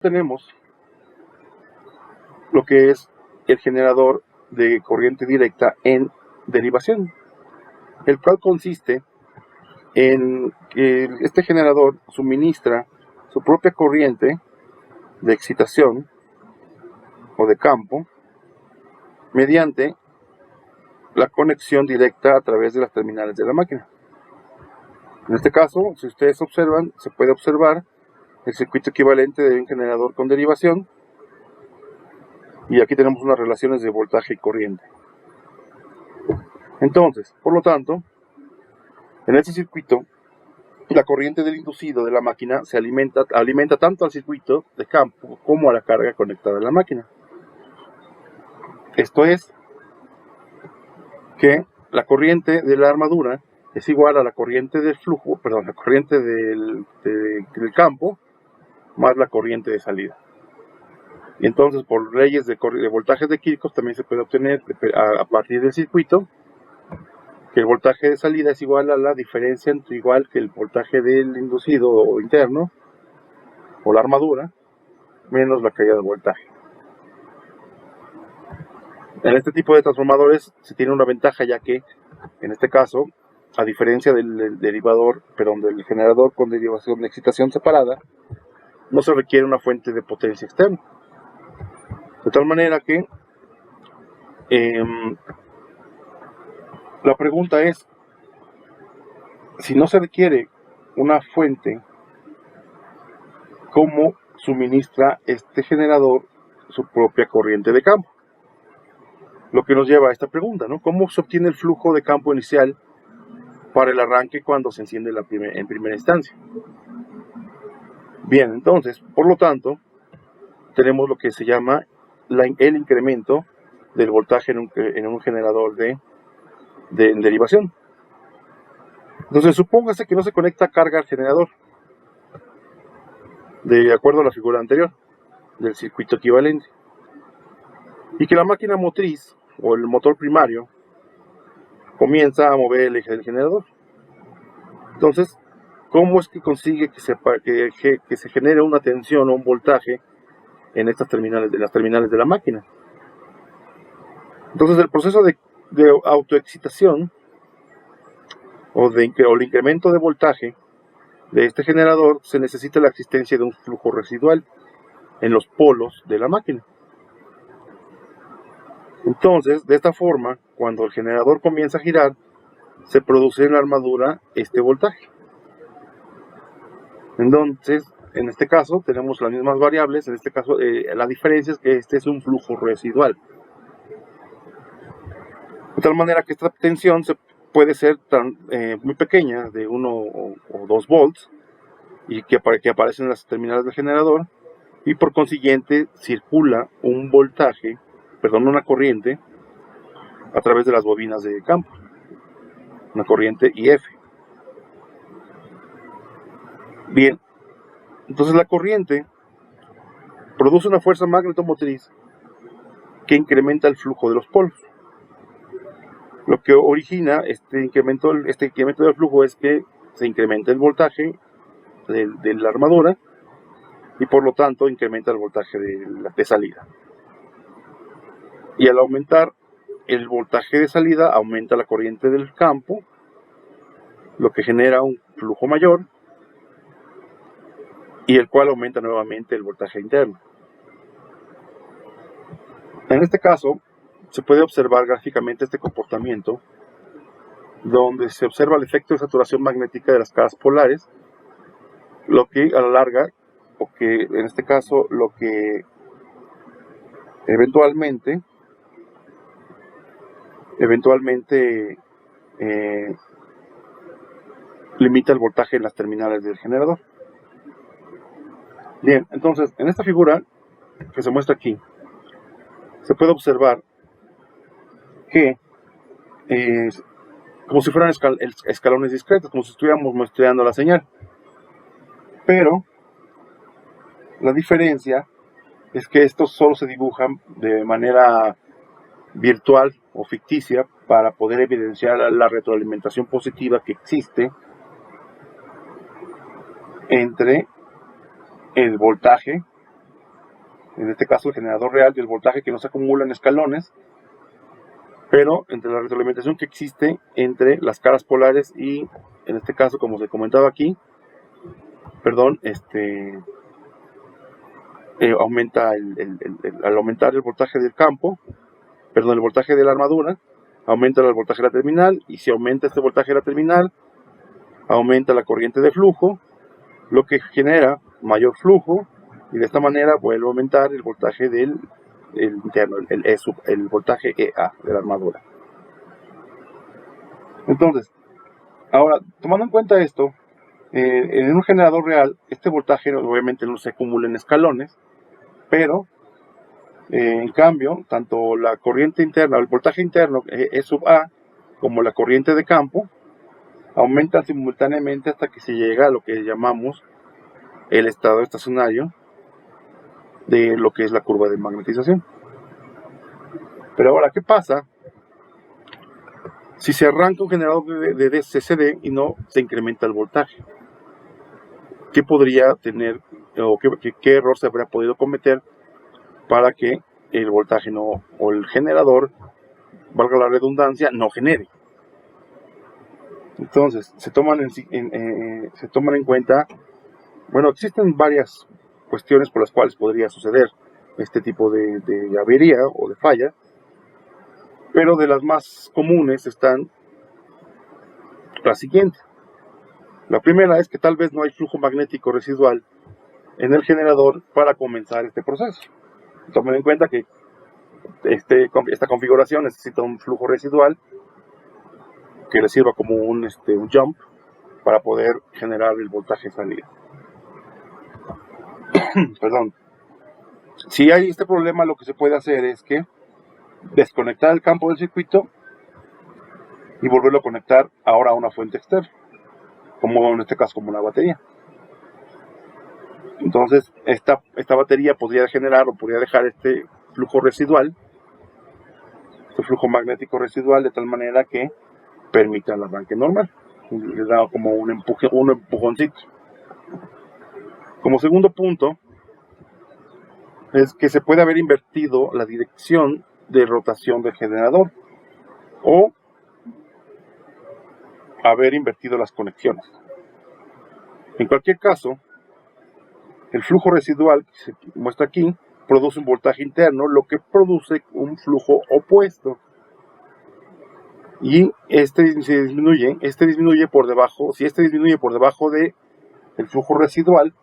Tenemos lo que es el generador de corriente directa en derivación, el cual consiste en que este generador suministra su propia corriente de excitación o de campo mediante la conexión directa a través de las terminales de la máquina. En este caso, si ustedes observan, se puede observar el circuito equivalente de un generador con derivación, y aquí tenemos unas relaciones de voltaje y corriente. Entonces, por lo tanto, en este circuito, la corriente del inducido de la máquina se alimenta tanto al circuito de campo como a la carga conectada en la máquina. Esto es que la corriente de la armadura es igual a la corriente del flujo, la corriente del campo más la corriente de salida. Y entonces, por leyes de voltajes de Kirchhoff, también se puede obtener a partir del circuito que el voltaje de salida es igual a la diferencia entre igual que el voltaje del inducido interno o la armadura menos la caída de voltaje. En este tipo de transformadores se tiene una ventaja, ya que en este caso, a diferencia del del generador con derivación de excitación separada, no se requiere una fuente de potencia externa. De tal manera que la pregunta es, si no se requiere una fuente, ¿cómo suministra este generador su propia corriente de campo? Lo que nos lleva a esta pregunta, ¿no? ¿Cómo se obtiene el flujo de campo inicial para el arranque cuando se enciende en primera instancia? Bien, entonces, por lo tanto, tenemos lo que se llama el incremento del voltaje en un generador de derivación. Entonces, supóngase que no se conecta carga al generador, de acuerdo a la figura anterior del circuito equivalente, y que la máquina motriz o el motor primario comienza a mover el eje del generador. Entonces, ¿cómo es que consigue que se genere una tensión o un voltaje en estas terminales, las terminales de la máquina? Entonces, el proceso de autoexcitación o el incremento de voltaje de este generador, se necesita la existencia de un flujo residual en los polos de la máquina. Entonces, de esta forma, cuando el generador comienza a girar, se produce en la armadura este voltaje. Entonces, en este caso, tenemos las mismas variables. En este caso, la diferencia es que este es un flujo residual. De tal manera que esta tensión puede ser muy pequeña, de 1 o 2 volts, y que aparecen en las terminales del generador, y por consiguiente circula una corriente a través de las bobinas de campo, una corriente IF. Bien, entonces la corriente produce una fuerza magnetomotriz que incrementa el flujo de los polos. Lo que origina este incremento del flujo es que se incrementa el voltaje de la armadura, y por lo tanto incrementa el voltaje de salida. Y al aumentar el voltaje de salida, aumenta la corriente del campo, lo que genera un flujo mayor, y el cual aumenta nuevamente el voltaje interno. En este caso, se puede observar gráficamente este comportamiento, donde se observa el efecto de saturación magnética de las caras polares, lo que a la larga, o que en este caso, lo que eventualmente limita el voltaje en las terminales del generador. Bien, entonces, en esta figura que se muestra aquí, se puede observar que como si fueran escalones discretos, como si estuviéramos muestreando la señal. Pero la diferencia es que estos solo se dibujan de manera virtual o ficticia para poder evidenciar la retroalimentación positiva que existe entre el voltaje en este caso el generador real del voltaje que no se acumula en escalones, pero entre la retroalimentación que existe entre las caras polares y, en este caso, como se comentaba aquí, aumenta al aumentar el voltaje del campo, el voltaje de la armadura, aumenta el voltaje de la terminal, y si aumenta este voltaje de la terminal, aumenta la corriente de flujo, lo que genera mayor flujo, y de esta manera vuelve a aumentar el voltaje del interno, el voltaje EA de la armadura. Entonces, ahora, tomando en cuenta esto, en un generador real, este voltaje obviamente no se acumula en escalones, pero en cambio, tanto la corriente interna, el voltaje interno E sub A, como la corriente de campo, aumentan simultáneamente hasta que se llega a lo que llamamos el estado estacionario de lo que es la curva de magnetización. Pero ahora, ¿qué pasa si se arranca un generador de DCCD y no se incrementa el voltaje? ¿Qué podría tener, o qué error se habría podido cometer para que el voltaje no, o el generador, valga la redundancia, no genere? Entonces, se toman en cuenta, bueno, existen varias cuestiones por las cuales podría suceder este tipo de avería o de falla, pero de las más comunes están las siguientes. La primera es que tal vez no hay flujo magnético residual en el generador para comenzar este proceso. Tomen en cuenta que esta configuración necesita un flujo residual que le sirva como un jump para poder generar el voltaje salida. Perdón. Si hay este problema, lo que se puede hacer es que desconectar el campo del circuito y volverlo a conectar ahora a una fuente externa, como en este caso como una batería. Entonces esta batería podría generar o podría dejar este flujo residual, este flujo magnético residual, de tal manera que permita el arranque normal. Le da como un empujoncito. Como segundo punto, es que se puede haber invertido la dirección de rotación del generador o haber invertido las conexiones. En cualquier caso, el flujo residual que se muestra aquí produce un voltaje interno, lo que produce un flujo opuesto. Y disminuye por debajo. Si disminuye por debajo del flujo residual,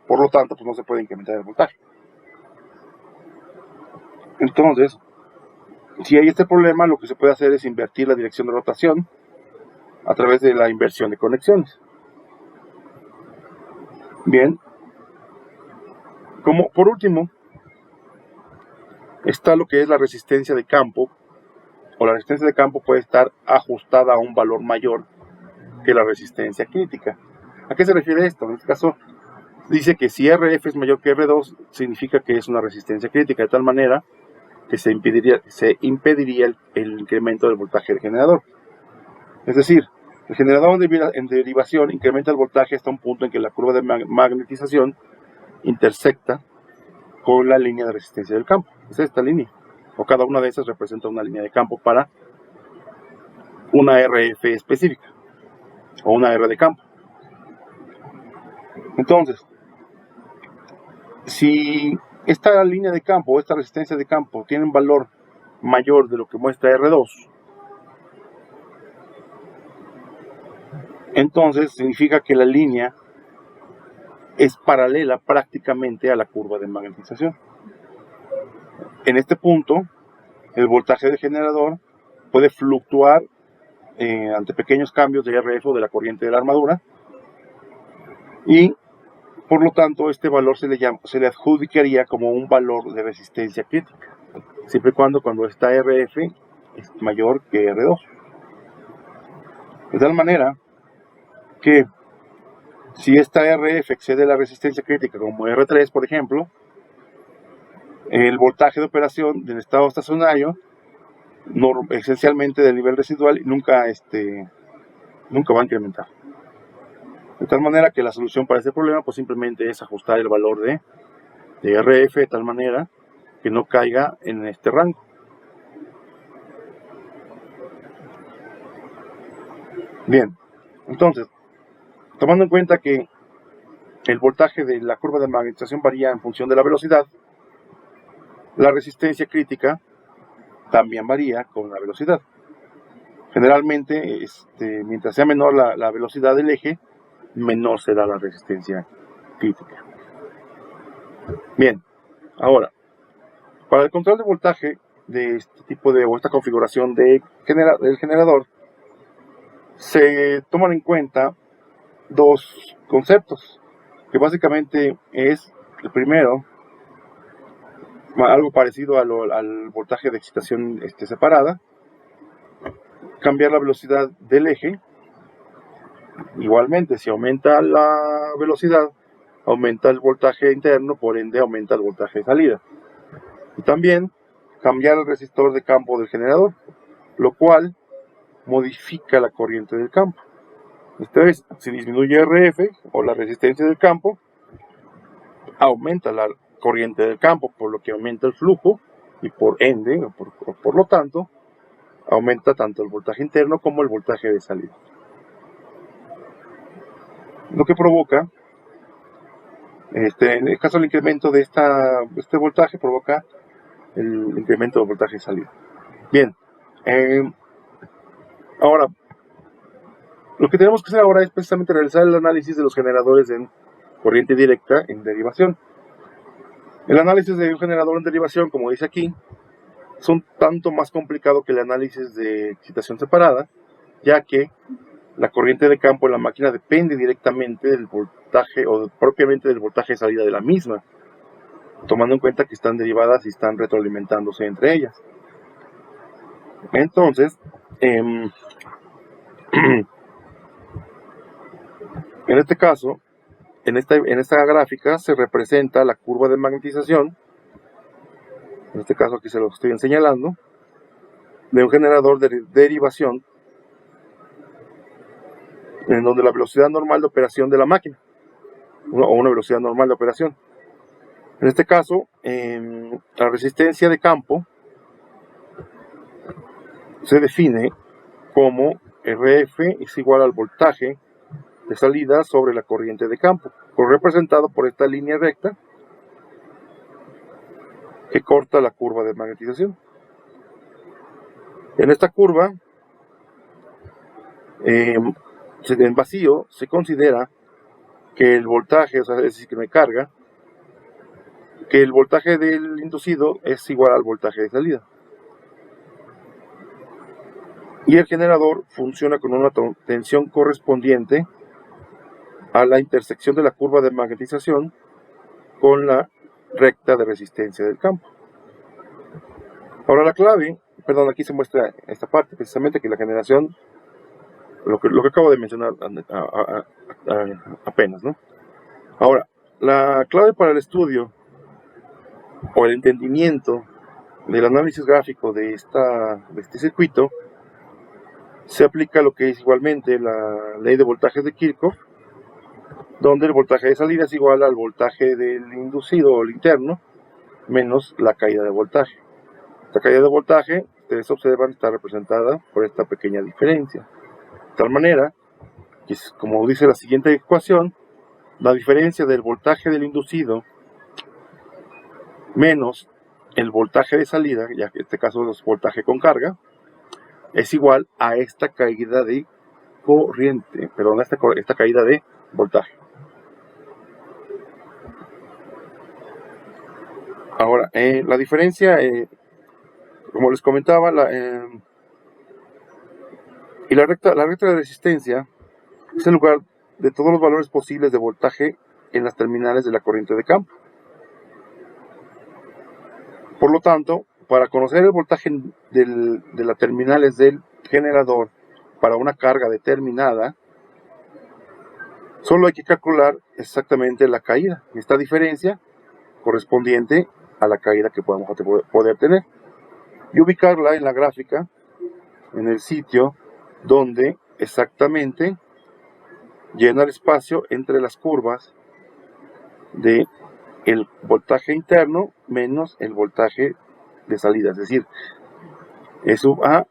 por lo tanto, pues no se puede incrementar el voltaje. Entonces, si hay este problema, lo que se puede hacer es invertir la dirección de rotación a través de la inversión de conexiones. Bien, como por último está lo que es la resistencia de campo, o la resistencia de campo puede estar ajustada a un valor mayor que la resistencia crítica. ¿A qué se refiere esto? En este caso dice que si RF es mayor que R2, significa que es una resistencia crítica, de tal manera que se impediría el incremento del voltaje del generador. Es decir, el generador en derivación incrementa el voltaje hasta un punto en que la curva de magnetización intersecta con la línea de resistencia del campo. Es esta línea, o cada una de esas representa una línea de campo para una RF específica, o una R de campo. Entonces, si esta línea de campo, esta resistencia de campo, tiene un valor mayor de lo que muestra R2, entonces significa que la línea es paralela prácticamente a la curva de magnetización. En este punto, el voltaje del generador puede fluctuar ante pequeños cambios de RF o de la corriente de la armadura, y por lo tanto este valor se le adjudicaría como un valor de resistencia crítica, siempre y cuando esta RF es mayor que R2. De tal manera que si esta RF excede la resistencia crítica, como R3 por ejemplo, el voltaje de operación del estado estacionario, esencialmente del nivel residual, nunca va a incrementar. De tal manera que la solución para este problema pues simplemente es ajustar el valor de RF de tal manera que no caiga en este rango. Bien, entonces, tomando en cuenta que el voltaje de la curva de magnetización varía en función de la velocidad, la resistencia crítica también varía con la velocidad. Generalmente, mientras sea menor la velocidad del eje, menor será la resistencia crítica. Bien, ahora, para el control de voltaje de este tipo o esta configuración del generador, se toman en cuenta dos conceptos, que básicamente es el primero, algo parecido al voltaje de excitación separada, cambiar la velocidad del eje. Igualmente, si aumenta la velocidad, aumenta el voltaje interno, por ende aumenta el voltaje de salida. Y también cambiar el resistor de campo del generador, lo cual modifica la corriente del campo. Esta vez, si disminuye RF o la resistencia del campo, aumenta la corriente del campo, por lo que aumenta el flujo y por ende, o por lo tanto, aumenta tanto el voltaje interno como el voltaje de salida. Lo que provoca, en el caso del incremento de este voltaje, provoca el incremento del voltaje de salida. Bien, ahora, lo que tenemos que hacer ahora es precisamente realizar el análisis de los generadores en corriente directa en derivación. El análisis de un generador en derivación, como dice aquí, es un tanto más complicado que el análisis de excitación separada, ya que la corriente de campo en la máquina depende directamente del voltaje o propiamente del voltaje de salida de la misma, tomando en cuenta que están derivadas y están retroalimentándose entre ellas. Entonces, en este caso, en esta gráfica se representa la curva de magnetización, en este caso aquí se lo estoy señalando, de un generador de derivación, en donde la velocidad normal de operación de la máquina, o una velocidad normal de operación. En este caso, la resistencia de campo se define como RF es igual al voltaje de salida sobre la corriente de campo, representado por esta línea recta que corta la curva de magnetización. En esta curva, en vacío, se considera que el voltaje, o sea, es decir, que me carga, que el voltaje del inducido es igual al voltaje de salida. Y el generador funciona con una tensión correspondiente a la intersección de la curva de magnetización con la recta de resistencia del campo. Ahora la clave, perdón, aquí se muestra esta parte, precisamente que la generación, lo que acabo de mencionar apenas, ¿no? Ahora, la clave para el estudio o el entendimiento del análisis gráfico de este circuito se aplica lo que es igualmente la ley de voltajes de Kirchhoff, donde el voltaje de salida es igual al voltaje del inducido o el interno menos la caída de voltaje. Esta caída de voltaje, ustedes observan, está representada por esta pequeña diferencia. De tal manera que, como dice la siguiente ecuación, la diferencia del voltaje del inducido menos el voltaje de salida, ya que en este caso es voltaje con carga, es igual a esta caída de corriente, perdón, esta caída de voltaje. Ahora, la diferencia, como les comentaba, y la recta de resistencia es el lugar de todos los valores posibles de voltaje en las terminales de la corriente de campo. Por lo tanto, para conocer el voltaje de las terminales del generador para una carga determinada, solo hay que calcular exactamente la caída, esta diferencia correspondiente a la caída que podamos poder tener, y ubicarla en la gráfica, en el sitio donde exactamente llena el espacio entre las curvas de el voltaje interno menos el voltaje de salida, es decir, E sub A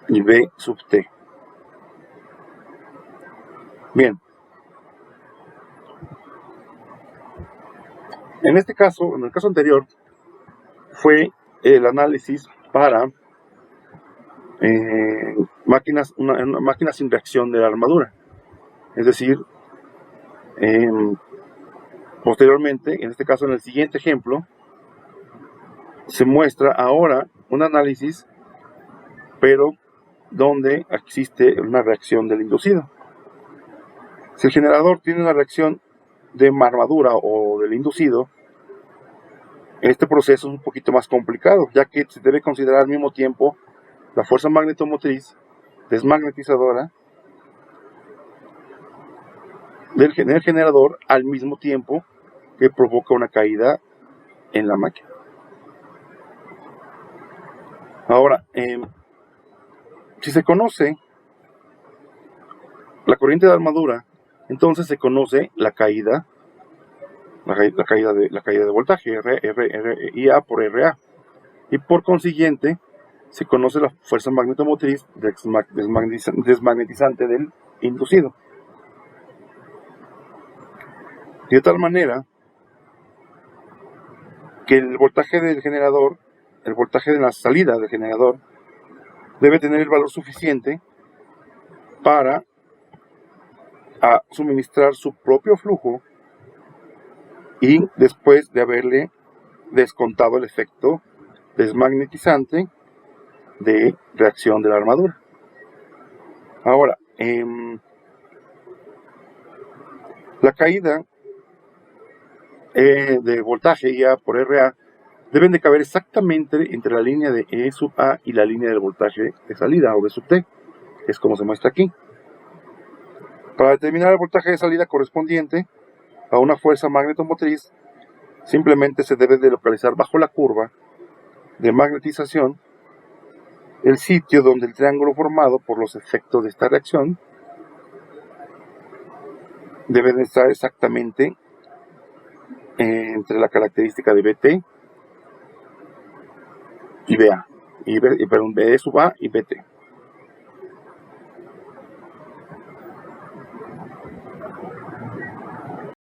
y B sub T. Bien. En este caso, en el caso anterior, fue el análisis para máquinas sin reacción de la armadura. Es decir, posteriormente, en este caso, en el siguiente ejemplo, se muestra ahora un análisis, pero donde existe una reacción del inducido. Si el generador tiene una reacción de armadura o del inducido, este proceso es un poquito más complicado, ya que se debe considerar al mismo tiempo la fuerza magnetomotriz desmagnetizadora del generador al mismo tiempo que provoca una caída en la máquina. Ahora, si se conoce la corriente de armadura, entonces se conoce la caída de voltaje, IA por RA, y por consiguiente se conoce la fuerza magnetomotriz desmagnetizante del inducido. De tal manera que el voltaje del generador, el voltaje de la salida del generador, debe tener el valor suficiente para suministrar su propio flujo y después de haberle descontado el efecto desmagnetizante de reacción de la armadura. Ahora, la caída de voltaje IA por RA deben de caber exactamente entre la línea de E sub A y la línea del voltaje de salida o B sub T, es como se muestra aquí. Para determinar el voltaje de salida correspondiente a una fuerza magnetomotriz, simplemente se debe de localizar bajo la curva de magnetización el sitio donde el triángulo formado por los efectos de esta reacción debe de estar exactamente entre la característica de BT y BA, perdón, B sub A y BT.